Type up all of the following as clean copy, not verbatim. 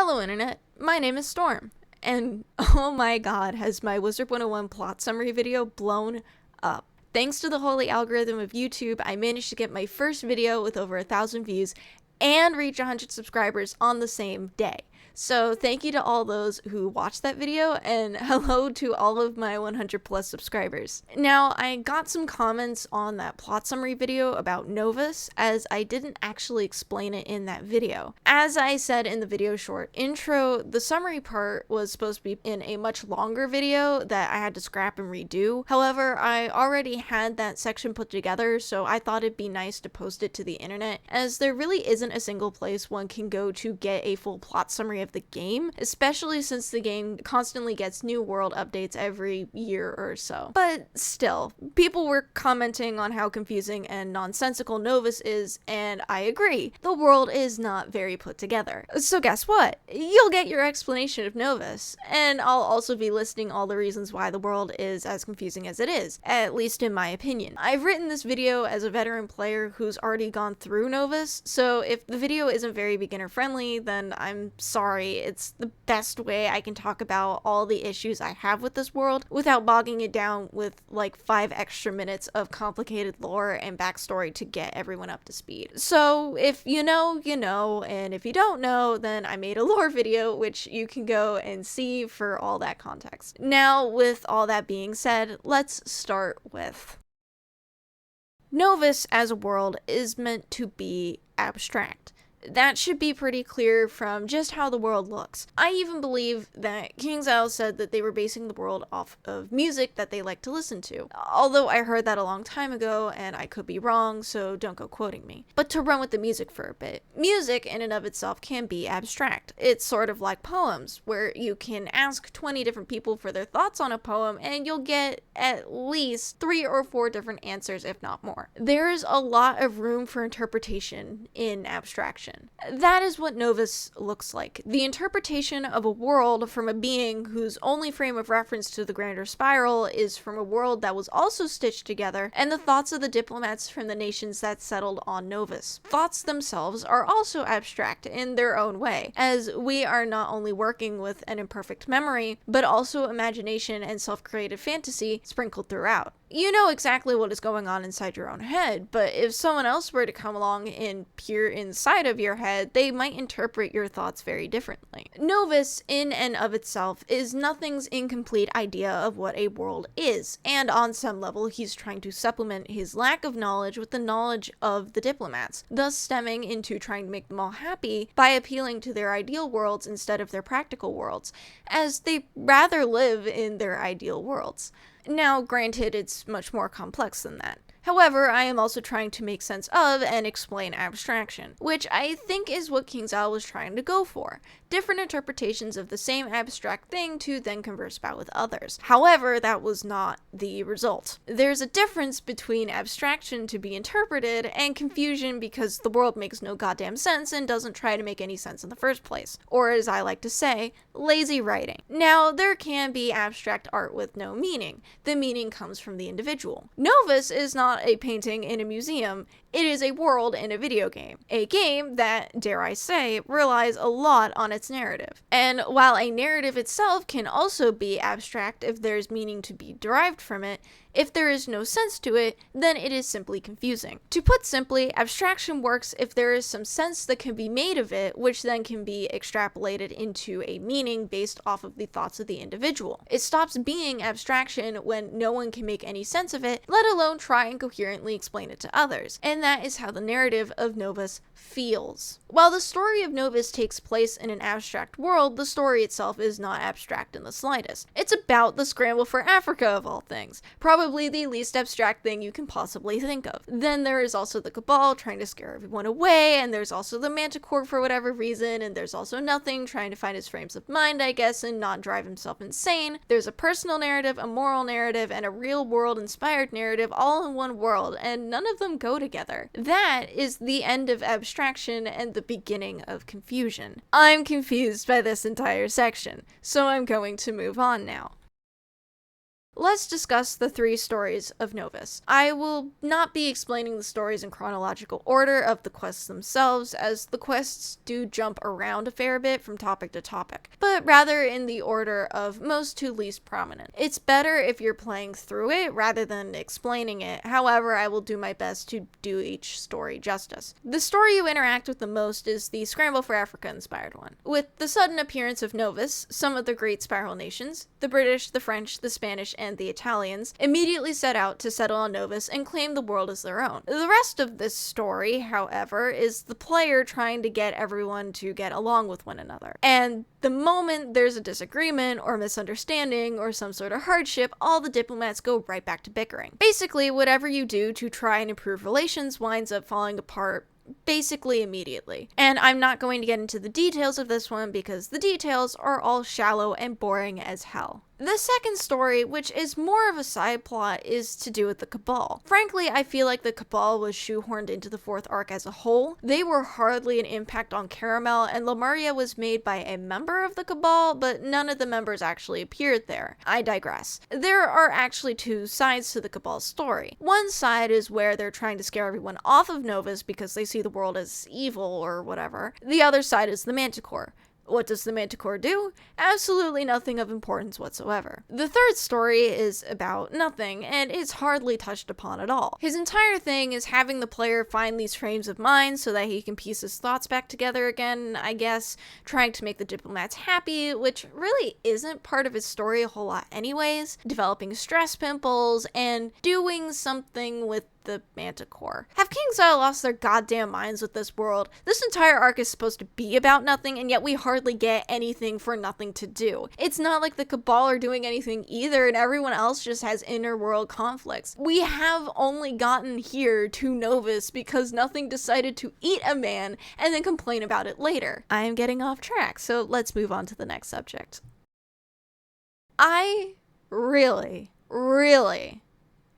Hello internet, my name is Storm, and oh my god, has my Wizard 101 plot summary video blown up. Thanks to the holy algorithm of YouTube, I managed to get my first video with over 1,000 views and reach 100 subscribers on the same day. So thank you to all those who watched that video, and hello to all of my 100 plus subscribers. Now, I got some comments on that plot summary video about Novus, as I didn't actually explain it in that video. As I said in the video short intro, the summary part was supposed to be in a much longer video that I had to scrap and redo. However, I already had that section put together, so I thought it'd be nice to post it to the internet, as there really isn't a single place one can go to get a full plot summary of the game, especially since the game constantly gets new world updates every year or so. But still, people were commenting on how confusing and nonsensical Novus is, and I agree. The world is not very put together. So guess what? You'll get your explanation of Novus, and I'll also be listing all the reasons why the world is as confusing as it is, at least in my opinion. I've written this video as a veteran player who's already gone through Novus, so if the video isn't very beginner friendly, then I'm sorry. It's the best way I can talk about all the issues I have with this world without bogging it down with like 5 extra minutes of complicated lore and backstory to get everyone up to speed. So if you know, you know, and if you don't know, then I made a lore video which you can go and see for all that context. Now, with all that being said, let's start with Novus as a world is meant to be abstract. That should be pretty clear from just how the world looks. I even believe that KingsIsle said that they were basing the world off of music that they like to listen to. Although I heard that a long time ago, and I could be wrong, so don't go quoting me. But to run with the music for a bit, music in and of itself can be abstract. It's sort of like poems, where you can ask 20 different people for their thoughts on a poem, and you'll get at least 3 or 4 different answers, if not more. There's a lot of room for interpretation in abstraction. That is what Novus looks like. The interpretation of a world from a being whose only frame of reference to the grander spiral is from a world that was also stitched together, and the thoughts of the diplomats from the nations that settled on Novus. Thoughts themselves are also abstract in their own way, as we are not only working with an imperfect memory, but also imagination and self-created fantasy sprinkled throughout. You know exactly what is going on inside your own head, but if someone else were to come along and peer inside of your head, they might interpret your thoughts very differently. Novus, in and of itself, is nothing's incomplete idea of what a world is, and on some level he's trying to supplement his lack of knowledge with the knowledge of the diplomats, thus stemming into trying to make them all happy by appealing to their ideal worlds instead of their practical worlds, as they rather live in their ideal worlds. Now, granted, it's much more complex than that. However, I am also trying to make sense of and explain abstraction, which I think is what KingsIsle was trying to go for. Different interpretations of the same abstract thing to then converse about with others. However, that was not the result. There's a difference between abstraction to be interpreted and confusion because the world makes no goddamn sense and doesn't try to make any sense in the first place. Or as I like to say, lazy writing. Now, there can be abstract art with no meaning. The meaning comes from the individual. Novus is not a painting in a museum, it is a world in a video game. A game that, dare I say, relies a lot on its narrative. And while a narrative itself can also be abstract if there's meaning to be derived from it, if there is no sense to it, then it is simply confusing. To put simply, abstraction works if there is some sense that can be made of it, which then can be extrapolated into a meaning based off of the thoughts of the individual. It stops being abstraction when no one can make any sense of it, let alone try and coherently explain it to others. And that is how the narrative of Novus feels. While the story of Novus takes place in an abstract world, the story itself is not abstract in the slightest. It's about the scramble for Africa, of all things. Probably the least abstract thing you can possibly think of. Then there is also the Cabal trying to scare everyone away, and there's also the Manticore for whatever reason, and there's also Nothing trying to find his frames of mind, I guess, and not drive himself insane. There's a personal narrative, a moral narrative, and a real world inspired narrative all in one world, and none of them go together. That is the end of abstraction and the beginning of confusion. I'm confused by this entire section, so I'm going to move on now. let's discuss the 3 stories of Novus. I will not be explaining the stories in chronological order of the quests themselves, as the quests do jump around a fair bit from topic to topic, but rather in the order of most to least prominent. It's better if you're playing through it rather than explaining it, however I will do my best to do each story justice. The story you interact with the most is the Scramble for Africa inspired one. With the sudden appearance of Novus, some of the great spiral nations, the British, the French, the Spanish, and the Italians, immediately set out to settle on Novus and claim the world as their own. The rest of this story, however, is the player trying to get everyone to get along with one another. And the moment there's a disagreement or misunderstanding or some sort of hardship, all the diplomats go right back to bickering. Basically, whatever you do to try and improve relations winds up falling apart basically immediately. And I'm not going to get into the details of this one because the details are all shallow and boring as hell. The second story, which is more of a side plot, is to do with the Cabal. Frankly, I feel like the Cabal was shoehorned into the 4th arc as a whole. They were hardly an impact on Caramel, and Lemuria was made by a member of the Cabal, but none of the members actually appeared there. I digress. There are actually 2 sides to the Cabal's story. One side is where they're trying to scare everyone off of Novus because they see the world as evil or whatever. The other side is the Manticore. What does the Manticore do? Absolutely nothing of importance whatsoever. The third story is about nothing, and it's hardly touched upon at all. His entire thing is having the player find these frames of mind so that he can piece his thoughts back together again, I guess, trying to make the diplomats happy, which really isn't part of his story a whole lot anyways, developing stress pimples, and doing something with the Manticore. Have KingsIsle lost their goddamn minds with this world? This entire arc is supposed to be about nothing, and yet we hardly get anything for nothing to do. It's not like the Cabal are doing anything either, and everyone else just has inner world conflicts. We have only gotten here to Novus because nothing decided to eat a man and then complain about it later. I am getting off track, so let's move on to the next subject. I really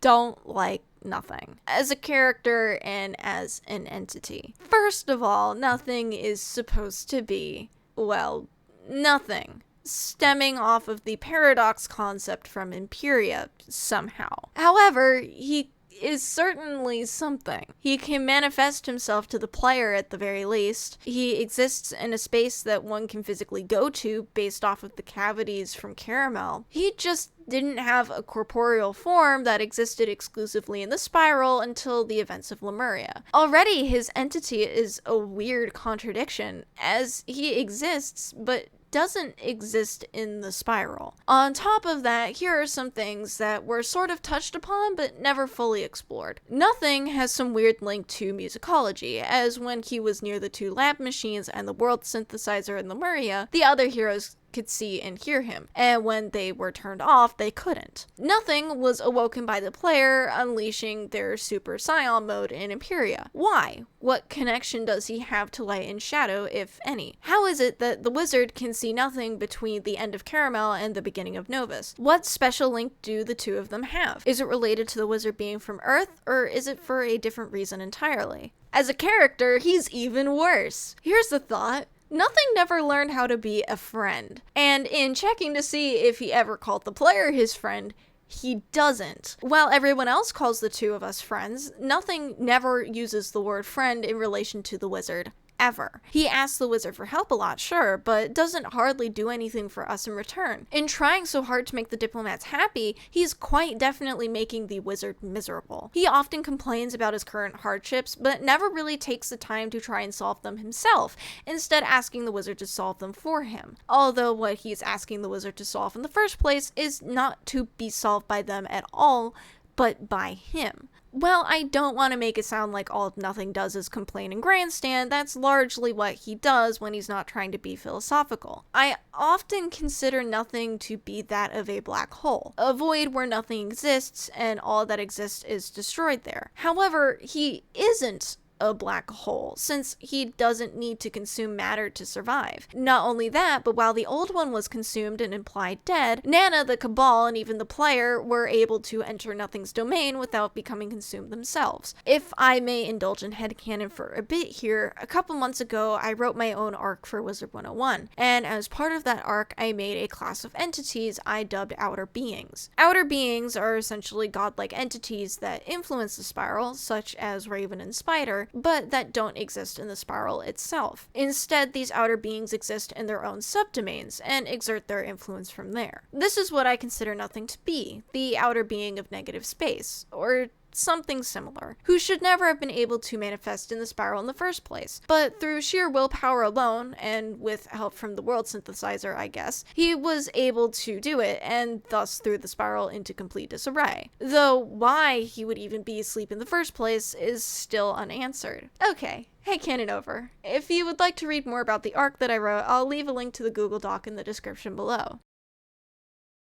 don't like nothing as a character and as an entity. First of all, nothing is supposed to be, well, nothing, stemming off of the paradox concept from Imperia somehow. However, he is certainly something. He can manifest himself to the player at the very least. He exists in a space that one can physically go to based off of the cavities from Caramel. He just didn't have a corporeal form that existed exclusively in the spiral until the events of Lemuria. Already, his entity is a weird contradiction, as he exists, but doesn't exist in the spiral. On top of that, here are some things that were sort of touched upon but never fully explored. Nothing has some weird link to musicology, as when he was near the 2 lab machines and the world synthesizer in Lemuria, the other heroes could see and hear him, and when they were turned off, they couldn't. Nothing was awoken by the player, unleashing their Super Scion mode in Imperia. Why? What connection does he have to light and shadow, if any? How is it that the wizard can see nothing between the end of Caramel and the beginning of Novus? What special link do the 2 of them have? Is it related to the wizard being from Earth, or is it for a different reason entirely? As a character, he's even worse. Here's the thought. Nothing never learned how to be a friend, and in checking to see if he ever called the player his friend, he doesn't. While everyone else calls the 2 of us friends, Nothing never uses the word friend in relation to the wizard. Ever. He asks the wizard for help a lot, sure, but doesn't hardly do anything for us in return. In trying so hard to make the diplomats happy, he's quite definitely making the wizard miserable. He often complains about his current hardships, but never really takes the time to try and solve them himself, instead asking the wizard to solve them for him. Although what he's asking the wizard to solve in the first place is not to be solved by them at all, but by him. Well, I don't want to make it sound like all Nothing does is complain and grandstand. That's largely what he does when he's not trying to be philosophical. I often consider Nothing to be that of a black hole, a void where nothing exists and all that exists is destroyed there. However, he isn't a black hole, since he doesn't need to consume matter to survive. Not only that, but while the old one was consumed and implied dead, Nana, the Cabal, and even the player were able to enter Nothing's domain without becoming consumed themselves. If I may indulge in headcanon for a bit here, a couple months ago I wrote my own arc for Wizard 101, and as part of that arc I made a class of entities I dubbed Outer Beings. Outer Beings are essentially godlike entities that influence the spiral, such as Raven and Spider, but that don't exist in the spiral itself. Instead, these outer beings exist in their own subdomains and exert their influence from there. This is what I consider Nothing to be, the outer being of negative space, or something similar, who should never have been able to manifest in the spiral in the first place. But through sheer willpower alone, and with help from the world synthesizer, I guess, he was able to do it, and thus threw the spiral into complete disarray. Though why he would even be asleep in the first place is still unanswered. Okay, headcanon over. If you would like to read more about the arc that I wrote, I'll leave a link to the Google Doc in the description below.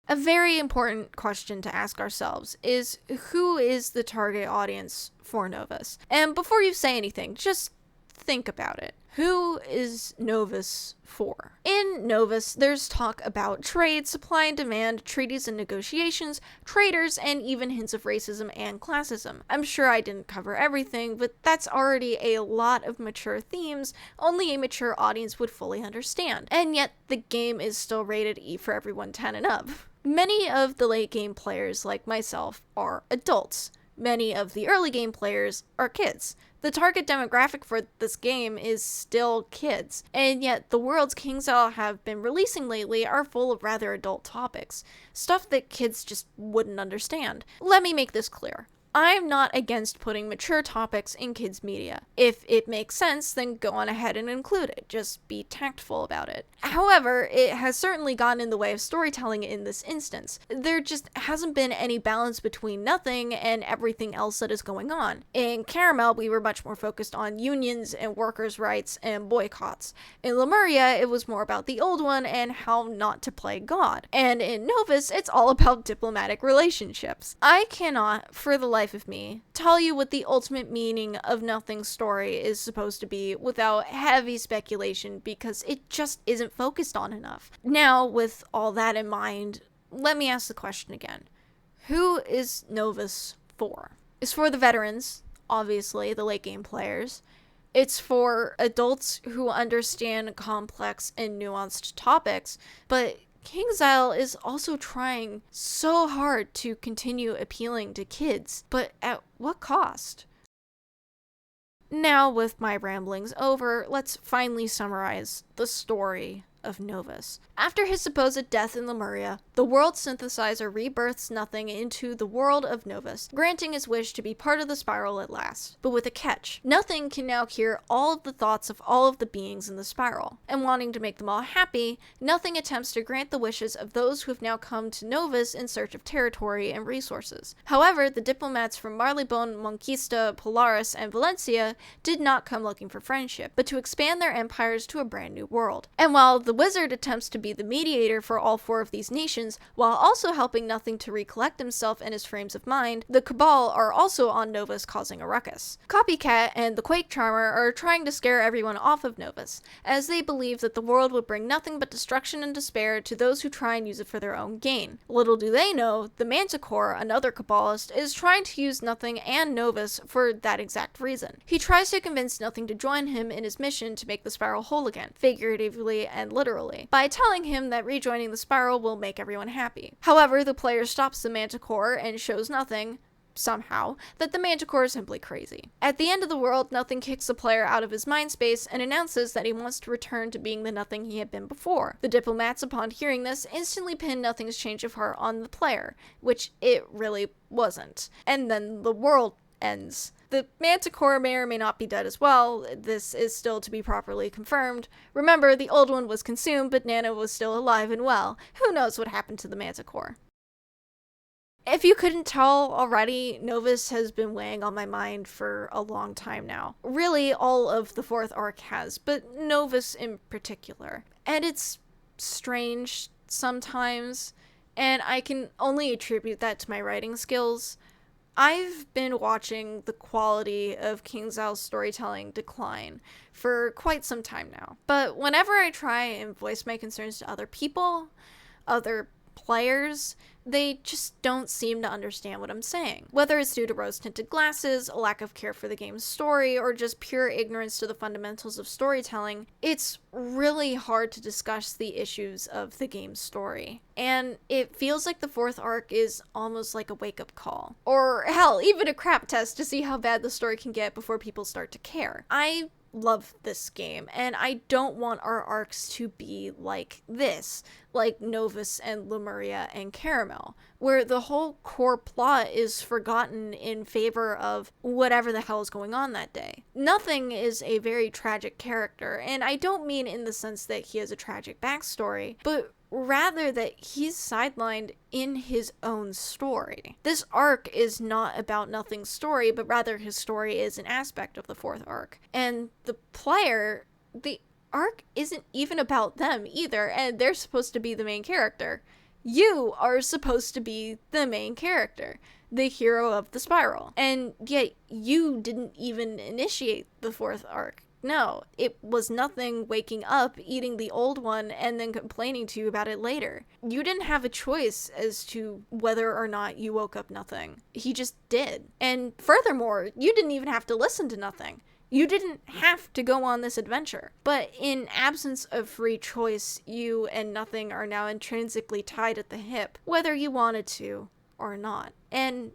A very important question to ask ourselves is, who is the target audience for Novus? And before you say anything, just think about it. Who is Novus for? In Novus, there's talk about trade, supply and demand, treaties and negotiations, traders, and even hints of racism and classism. I'm sure I didn't cover everything, but that's already a lot of mature themes only a mature audience would fully understand. And yet, the game is still rated E for everyone 10 and up. Many of the late game players, like myself, are adults. Many of the early game players are kids. The target demographic for this game is still kids, and yet the worlds KingsIsle have been releasing lately are full of rather adult topics, stuff that kids just wouldn't understand. Let me make this clear. I'm not against putting mature topics in kids' media. If it makes sense, then go on ahead and include it. Just be tactful about it. However, it has certainly gotten in the way of storytelling in this instance. There just hasn't been any balance between Nothing and everything else that is going on. In Caramel, we were much more focused on unions and workers' rights and boycotts. In Lemuria, it was more about the old one and how not to play God. And in Novus, it's all about diplomatic relationships. I cannot, for the life of me, tell you what the ultimate meaning of Nothing's story is supposed to be without heavy speculation, because it just isn't focused on enough. Now, with all that in mind, let me ask the question again. Who is Novus for? It's for the veterans, obviously, the late game players. It's for adults who understand complex and nuanced topics, but KingsIsle is also trying so hard to continue appealing to kids, but at what cost? Now, with my ramblings over, let's finally summarize the story of Novus. After his supposed death in Lemuria, the world synthesizer rebirths Nothing into the world of Novus, granting his wish to be part of the spiral at last. But with a catch. Nothing can now hear all of the thoughts of all of the beings in the spiral, and wanting to make them all happy, Nothing attempts to grant the wishes of those who have now come to Novus in search of territory and resources. However, the diplomats from Marleybone, Monquista, Polaris, and Valencia did not come looking for friendship, but to expand their empires to a brand new world. And while the wizard attempts to be the mediator for all four of these nations, while also helping Nothing to recollect himself and his frames of mind, the Cabal are also on Novus causing a ruckus. Copycat and the Quake Charmer are trying to scare everyone off of Novus, as they believe that the world would bring nothing but destruction and despair to those who try and use it for their own gain. Little do they know, the Manticore, another Cabalist, is trying to use Nothing and Novus for that exact reason. He tries to convince Nothing to join him in his mission to make the spiral whole again, figuratively and literally, by telling him that rejoining the spiral will make everyone happy. However, the player stops the Manticore and shows Nothing, somehow, that the Manticore is simply crazy. At the end of the world, Nothing kicks the player out of his mind space and announces that he wants to return to being the Nothing he had been before. The diplomats, upon hearing this, instantly pin Nothing's change of heart on the player, which it really wasn't. And then the world ends. The Manticore may or may not be dead as well. This is still to be properly confirmed. Remember, the old one was consumed, but Nana was still alive and well. Who knows what happened to the Manticore? If you couldn't tell already, Novus has been weighing on my mind for a long time now. Really, all of the fourth arc has, but Novus in particular. And it's strange sometimes, and I can only attribute that to my writing skills. I've been watching the quality of KingsIsle's storytelling decline for quite some time now, but whenever I try and voice my concerns to other people, other players, they just don't seem to understand what I'm saying. Whether it's due to rose-tinted glasses, a lack of care for the game's story, or just pure ignorance to the fundamentals of storytelling, it's really hard to discuss the issues of the game's story. And it feels like the fourth arc is almost like a wake-up call. Or hell, even a crap test to see how bad the story can get before people start to care. I love this game, and I don't want our arcs to be like this, like Novus and Lemuria and Caramel, where the whole core plot is forgotten in favor of whatever the hell is going on that day. Nothing is a very tragic character, and I don't mean in the sense that he has a tragic backstory, but rather that he's sidelined in his own story. This arc is not about Nothing's story, but rather his story is an aspect of the fourth arc. And the player, the arc isn't even about them either, and they're supposed to be the main character. You are supposed to be the main character, the hero of the spiral. And yet you didn't even initiate the fourth arc. No, it was Nothing waking up, eating the old one, and then complaining to you about it later. You didn't have a choice as to whether or not you woke up Nothing. He just did. And furthermore, you didn't even have to listen to Nothing. You didn't have to go on this adventure. But in absence of free choice, you and Nothing are now intrinsically tied at the hip, whether you wanted to or not. And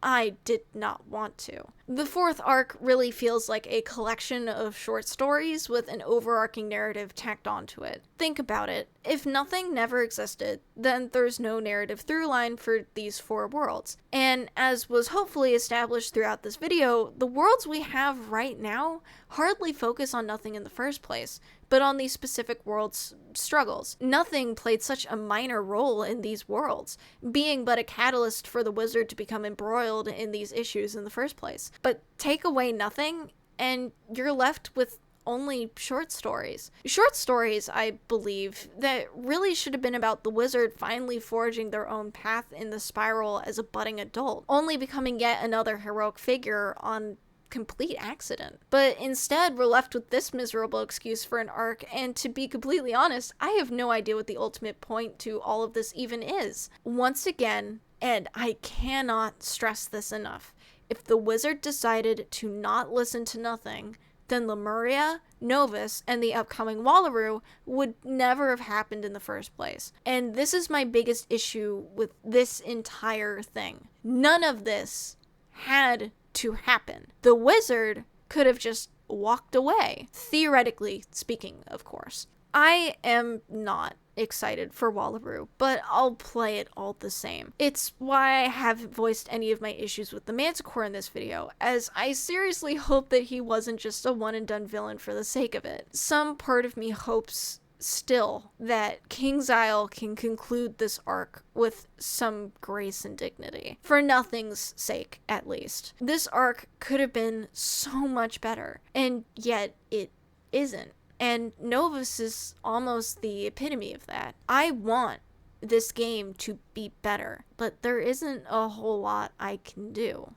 I did not want to. The fourth arc really feels like a collection of short stories with an overarching narrative tacked onto it. Think about it. If Nothing never existed, then there's no narrative through line for these four worlds. And as was hopefully established throughout this video, the worlds we have right now hardly focus on Nothing in the first place, but on these specific worlds' struggles. Nothing played such a minor role in these worlds, being but a catalyst for the wizard to become embroiled in these issues in the first place. But take away Nothing, and you're left with only short stories. Short stories, I believe, that really should have been about the wizard finally forging their own path in the spiral as a budding adult, only becoming yet another heroic figure on complete accident. But instead, we're left with this miserable excuse for an arc, and to be completely honest, I have no idea what the ultimate point to all of this even is. Once again, and I cannot stress this enough, if the wizard decided to not listen to Nothing, then Lemuria, Novus, and the upcoming Wallaroo would never have happened in the first place. And this is my biggest issue with this entire thing. None of this had to happen. The wizard could have just walked away. Theoretically speaking, of course. I am not excited for Wallaroo, but I'll play it all the same. It's why I haven't voiced any of my issues with the Manticore in this video, as I seriously hope that he wasn't just a one-and-done villain for the sake of it. Some part of me hopes still that KingsIsle can conclude this arc with some grace and dignity. For Nothing's sake, at least. This arc could have been so much better, and yet it isn't. And Novus is almost the epitome of that. I want this game to be better, but there isn't a whole lot I can do.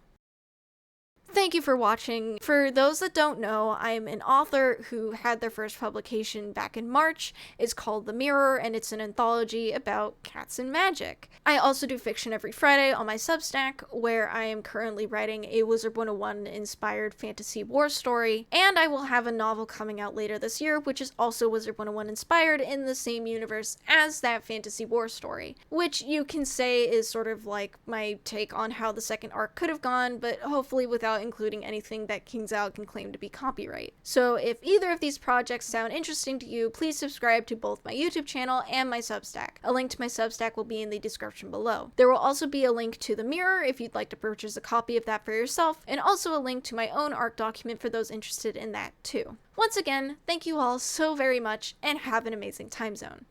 Thank you for watching. For those that don't know, I'm an author who had their first publication back in March. It's called The Mirror, and it's an anthology about cats and magic. I also do fiction every Friday on my Substack, where I am currently writing a Wizard 101 inspired fantasy war story, and I will have a novel coming out later this year, which is also Wizard 101 inspired in the same universe as that fantasy war story, which you can say is sort of like my take on how the second arc could have gone, but hopefully without including anything that KingsIsle can claim to be copyright. So if either of these projects sound interesting to you, please subscribe to both my YouTube channel and my Substack. A link to my Substack will be in the description below. There will also be a link to The Mirror if you'd like to purchase a copy of that for yourself, and also a link to my own art document for those interested in that too. Once again, thank you all so very much, and have an amazing time zone.